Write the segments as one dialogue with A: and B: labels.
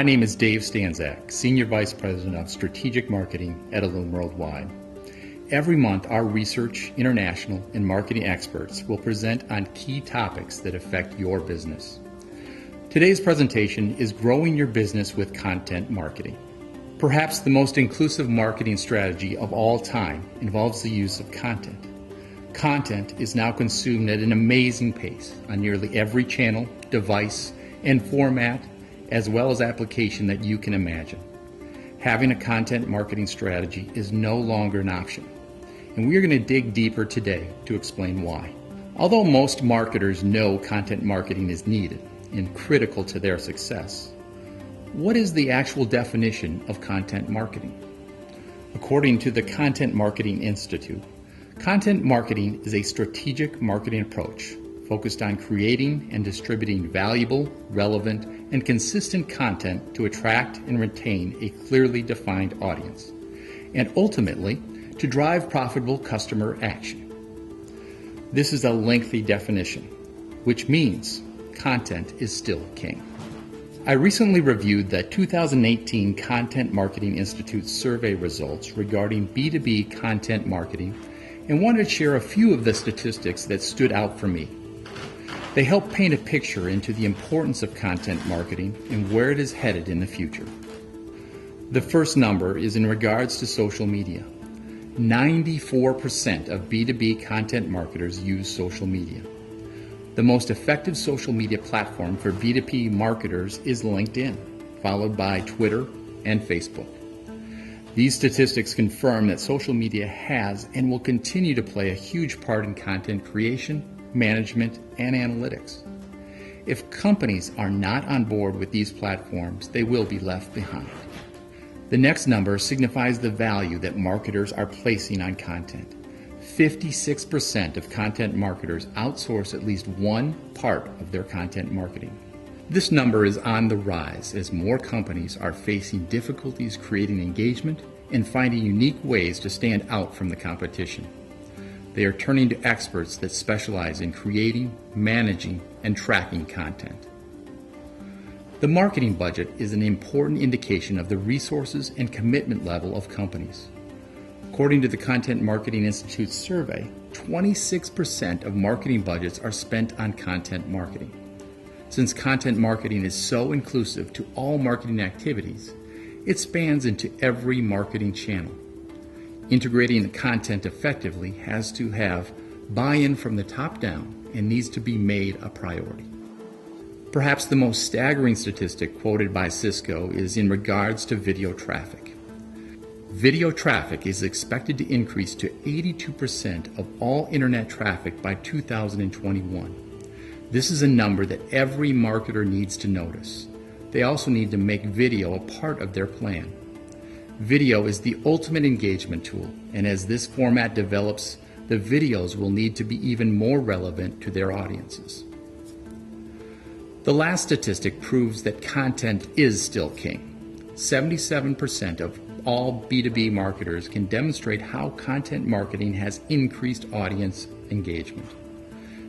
A: My name is Dave Stanzak, Senior Vice President of Strategic Marketing at Ellume Worldwide. Every month, our research, international, and marketing experts will present on key topics that affect your business. Today's presentation is Growing Your Business with Content Marketing. Perhaps the most inclusive marketing strategy of all time involves the use of content. Content is now consumed at an amazing pace on nearly every channel, device, and format, as well as application that you can imagine. Having a content marketing strategy is no longer an option, and we are going to dig deeper today to explain why. Although most marketers know content marketing is needed and critical to their success, what is the actual definition of content marketing? According to the Content Marketing Institute, content marketing is a strategic marketing approach focused on creating and distributing valuable, relevant, and consistent content to attract and retain a clearly defined audience, and ultimately to drive profitable customer action. This is a lengthy definition, which means content is still king. I recently reviewed the 2018 Content Marketing Institute survey results regarding B2B content marketing and wanted to share a few of the statistics that stood out for me. They help paint a picture into the importance of content marketing and where it is headed in the future. The first number is in regards to social media. 94% of B2B content marketers use social media. The most effective social media platform for B2B marketers is LinkedIn, followed by Twitter and Facebook. These statistics confirm that social media has and will continue to play a huge part in content creation, management, and analytics. If companies are not on board with these platforms, they will be left behind. The next number signifies the value that marketers are placing on content. 56% of content marketers outsource at least one part of their content marketing. This number is on the rise as more companies are facing difficulties creating engagement and finding unique ways to stand out from the competition. They are turning to experts that specialize in creating, managing, and tracking content. The marketing budget is an important indication of the resources and commitment level of companies. According to the Content Marketing Institute survey, 26% of marketing budgets are spent on content marketing. Since content marketing is so inclusive to all marketing activities, it spans into every marketing channel. Integrating the content effectively has to have buy-in from the top down and needs to be made a priority. Perhaps the most staggering statistic quoted by Cisco is in regards to video traffic. Video traffic is expected to increase to 82% of all internet traffic by 2021. This is a number that every marketer needs to notice. They also need to make video a part of their plan. Video is the ultimate engagement tool, and as this format develops, the videos will need to be even more relevant to their audiences. The last statistic proves that content is still king. 77% of all B2B marketers can demonstrate how content marketing has increased audience engagement.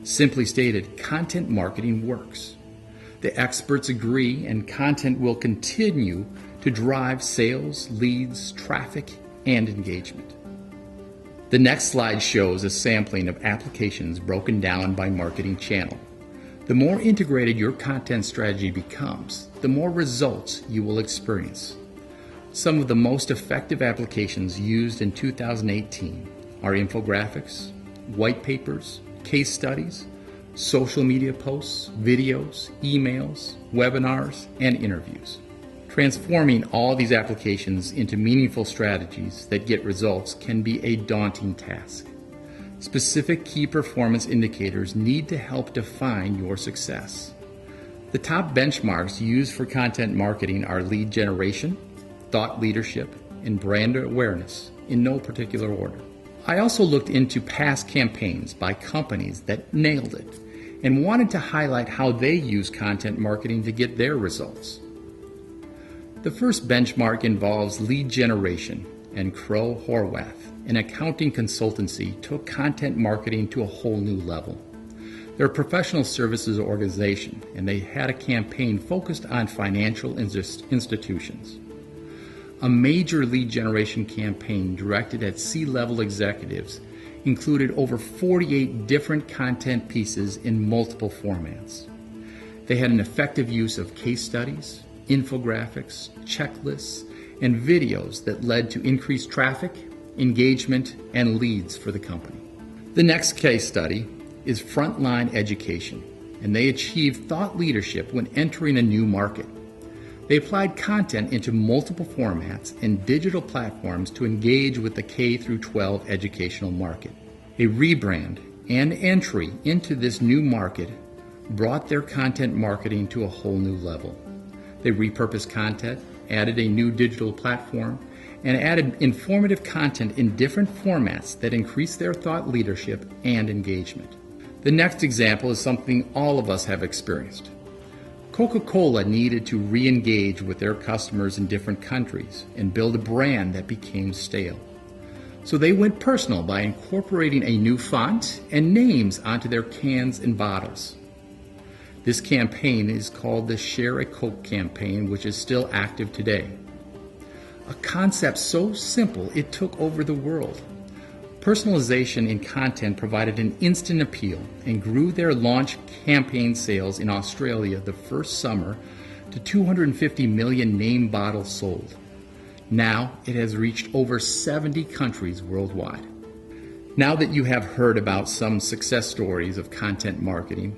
A: Simply stated, content marketing works. The experts agree, and content will continue to drive sales, leads, traffic, and engagement. The next slide shows a sampling of applications broken down by marketing channel. The more integrated your content strategy becomes, the more results you will experience. Some of the most effective applications used in 2018 are infographics, white papers, case studies, social media posts, videos, emails, webinars, and interviews. Transforming all these applications into meaningful strategies that get results can be a daunting task. Specific key performance indicators need to help define your success. The top benchmarks used for content marketing are lead generation, thought leadership, and brand awareness, in no particular order. I also looked into past campaigns by companies that nailed it and wanted to highlight how they use content marketing to get their results. The first benchmark involves lead generation, and Crowe Horwath, an accounting consultancy, took content marketing to a whole new level. They're a professional services organization, and they had a campaign focused on financial institutions. A major lead generation campaign directed at C-level executives included over 48 different content pieces in multiple formats. They had an effective use of case studies, infographics, checklists, and videos that led to increased traffic, engagement, and leads for the company. The next case study is Frontline Education, and they achieved thought leadership when entering a new market. They applied content into multiple formats and digital platforms to engage with the K-12 educational market. A rebrand and entry into this new market brought their content marketing to a whole new level. They repurposed content, added a new digital platform, and added informative content in different formats that increased their thought leadership and engagement. The next example is something all of us have experienced. Coca-Cola needed to re-engage with their customers in different countries and build a brand that became stale. So they went personal by incorporating a new font and names onto their cans and bottles. This campaign is called the Share a Coke campaign, which is still active today. A concept so simple it took over the world. Personalization in content provided an instant appeal and grew their launch campaign sales in Australia the first summer to 250 million name bottles sold. Now it has reached over 70 countries worldwide. Now that you have heard about some success stories of content marketing,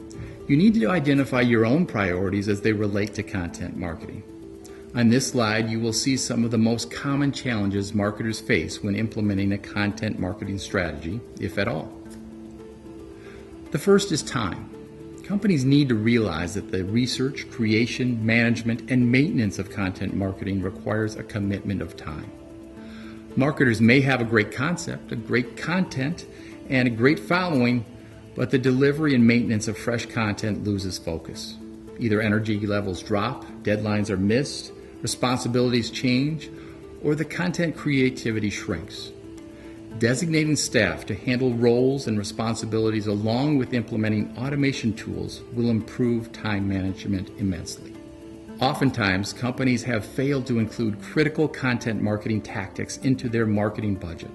A: you need to identify your own priorities as they relate to content marketing. On this slide, you will see some of the most common challenges marketers face when implementing a content marketing strategy, if at all. The first is time. Companies need to realize that the research, creation, management, and maintenance of content marketing requires a commitment of time. Marketers may have a great concept, a great content, and a great following, but the delivery and maintenance of fresh content loses focus. Either energy levels drop, deadlines are missed, responsibilities change, or the content creativity shrinks. Designating staff to handle roles and responsibilities along with implementing automation tools will improve time management immensely. Oftentimes, companies have failed to include critical content marketing tactics into their marketing budget,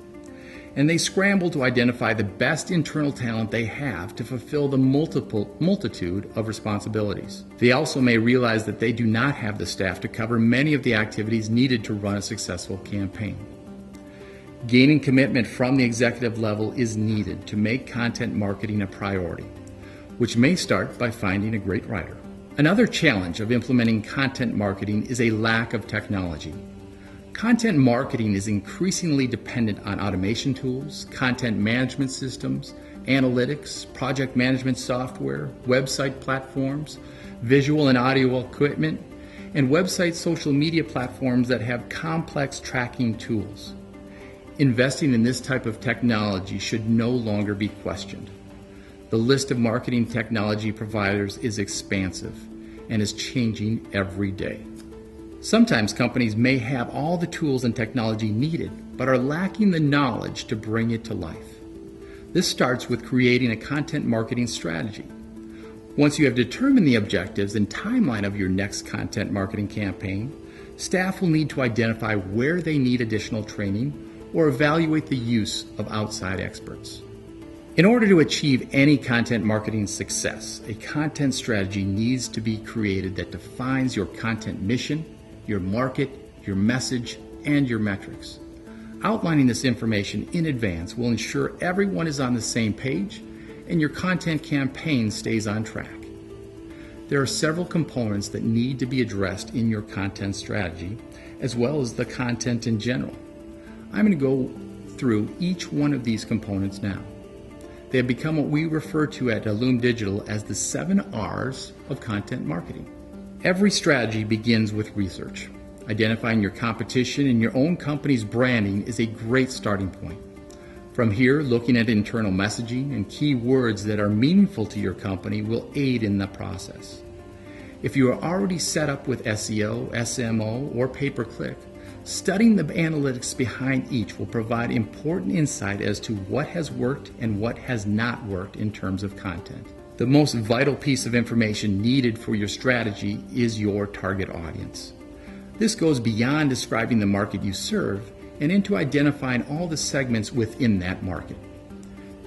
A: and they scramble to identify the best internal talent they have to fulfill the multitude of responsibilities. They also may realize that they do not have the staff to cover many of the activities needed to run a successful campaign. Gaining commitment from the executive level is needed to make content marketing a priority, which may start by finding a great writer. Another challenge of implementing content marketing is a lack of technology. Content marketing is increasingly dependent on automation tools, content management systems, analytics, project management software, website platforms, visual and audio equipment, and website social media platforms that have complex tracking tools. Investing in this type of technology should no longer be questioned. The list of marketing technology providers is expansive and is changing every day. Sometimes companies may have all the tools and technology needed, but are lacking the knowledge to bring it to life. This starts with creating a content marketing strategy. Once you have determined the objectives and timeline of your next content marketing campaign, staff will need to identify where they need additional training or evaluate the use of outside experts. In order to achieve any content marketing success, a content strategy needs to be created that defines your content mission, your market, your message, and your metrics. Outlining this information in advance will ensure everyone is on the same page and your content campaign stays on track. There are several components that need to be addressed in your content strategy, as well as the content in general. I'm going to go through each one of these components now. They have become what we refer to at Illume Digital as the 7 R's of content marketing. Every strategy begins with research. Identifying your competition and your own company's branding is a great starting point. From here, looking at internal messaging and keywords that are meaningful to your company will aid in the process. If you are already set up with SEO, SMO, or pay-per-click, studying the analytics behind each will provide important insight as to what has worked and what has not worked in terms of content. The most vital piece of information needed for your strategy is your target audience. This goes beyond describing the market you serve and into identifying all the segments within that market.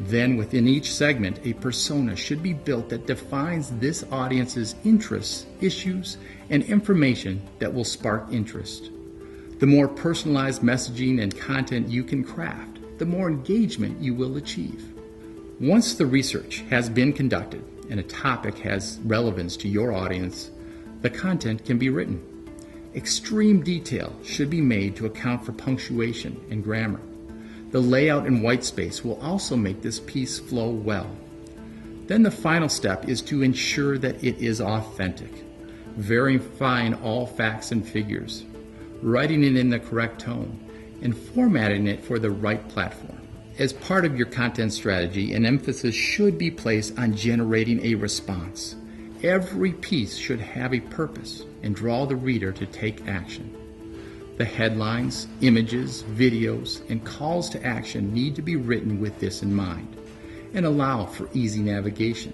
A: Then within each segment, a persona should be built that defines this audience's interests, issues, and information that will spark interest. The more personalized messaging and content you can craft, the more engagement you will achieve. Once the research has been conducted and a topic has relevance to your audience, the content can be written. Extreme detail should be made to account for punctuation and grammar. The layout and white space will also make this piece flow well. Then the final step is to ensure that it is authentic, verifying all facts and figures, writing it in the correct tone, and formatting it for the right platform. As part of your content strategy, an emphasis should be placed on generating a response. Every piece should have a purpose and draw the reader to take action. The headlines, images, videos, and calls to action need to be written with this in mind and allow for easy navigation.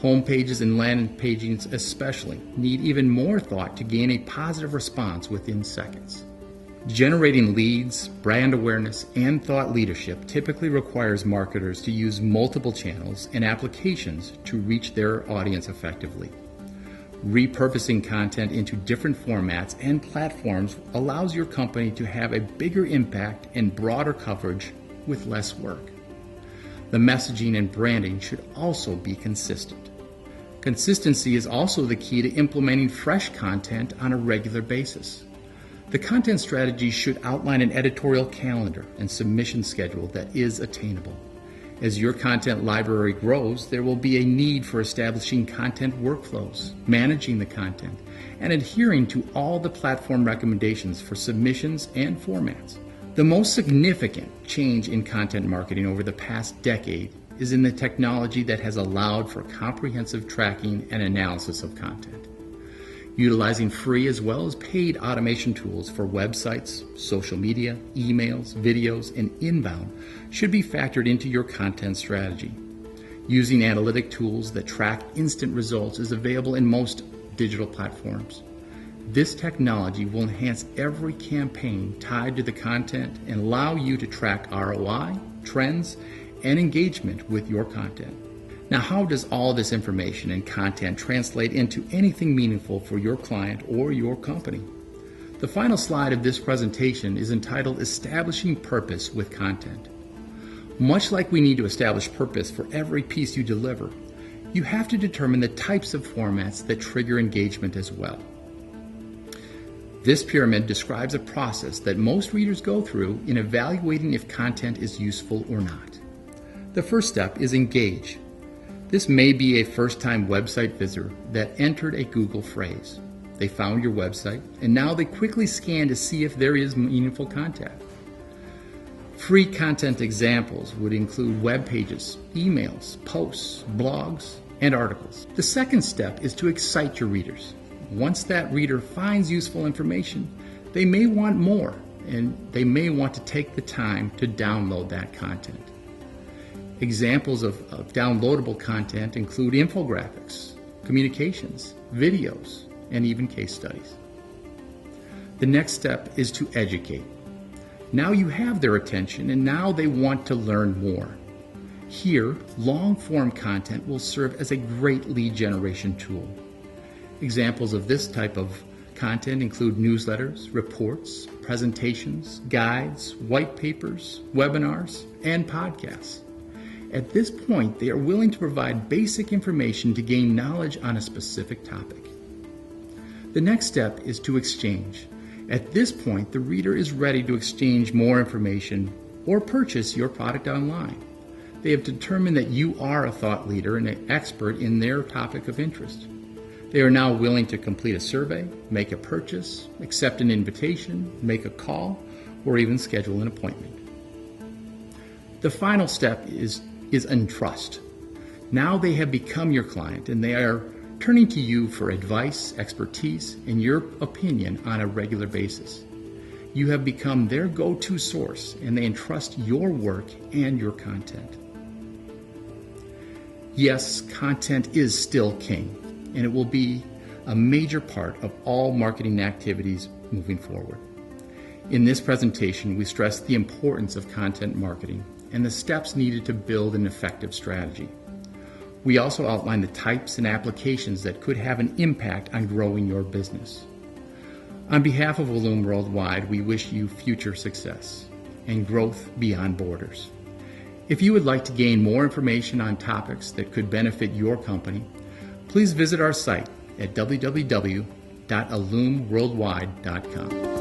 A: Home pages and landing pages especially need even more thought to gain a positive response within seconds. Generating leads, brand awareness, and thought leadership typically requires marketers to use multiple channels and applications to reach their audience effectively. Repurposing content into different formats and platforms allows your company to have a bigger impact and broader coverage with less work. The messaging and branding should also be consistent. Consistency is also the key to implementing fresh content on a regular basis. The content strategy should outline an editorial calendar and submission schedule that is attainable. As your content library grows, there will be a need for establishing content workflows, managing the content, and adhering to all the platform recommendations for submissions and formats. The most significant change in content marketing over the past decade is in the technology that has allowed for comprehensive tracking and analysis of content. Utilizing free as well as paid automation tools for websites, social media, emails, videos, and inbound should be factored into your content strategy. Using analytic tools that track instant results is available in most digital platforms. This technology will enhance every campaign tied to the content and allow you to track ROI, trends, and engagement with your content. Now, how does all this information and content translate into anything meaningful for your client or your company? The final slide of this presentation is entitled Establishing Purpose with Content. Much like we need to establish purpose for every piece you deliver, you have to determine the types of formats that trigger engagement as well. This pyramid describes a process that most readers go through in evaluating if content is useful or not. The first step is engage. This may be a first-time website visitor that entered a Google phrase. They found your website, and now they quickly scan to see if there is meaningful content. Free content examples would include web pages, emails, posts, blogs, and articles. The second step is to excite your readers. Once that reader finds useful information, they may want more, and they may want to take the time to download that content. Examples of downloadable content include infographics, communications, videos, and even case studies. The next step is to educate. Now you have their attention and now they want to learn more. Here, long-form content will serve as a great lead generation tool. Examples of this type of content include newsletters, reports, presentations, guides, white papers, webinars, and podcasts. At this point, they are willing to provide basic information to gain knowledge on a specific topic. The next step is to exchange. At this point, the reader is ready to exchange more information or purchase your product online. They have determined that you are a thought leader and an expert in their topic of interest. They are now willing to complete a survey, make a purchase, accept an invitation, make a call, or even schedule an appointment. The final step is entrust. Now they have become your client and they are turning to you for advice, expertise, and your opinion on a regular basis. You have become their go-to source and they entrust your work and your content. Yes, content is still king, and it will be a major part of all marketing activities moving forward. In this presentation, we stress the importance of content marketing and the steps needed to build an effective strategy. We also outline the types and applications that could have an impact on growing your business. On behalf of Illume Worldwide, we wish you future success and growth beyond borders. If you would like to gain more information on topics that could benefit your company, please visit our site at www.illumeworldwide.com.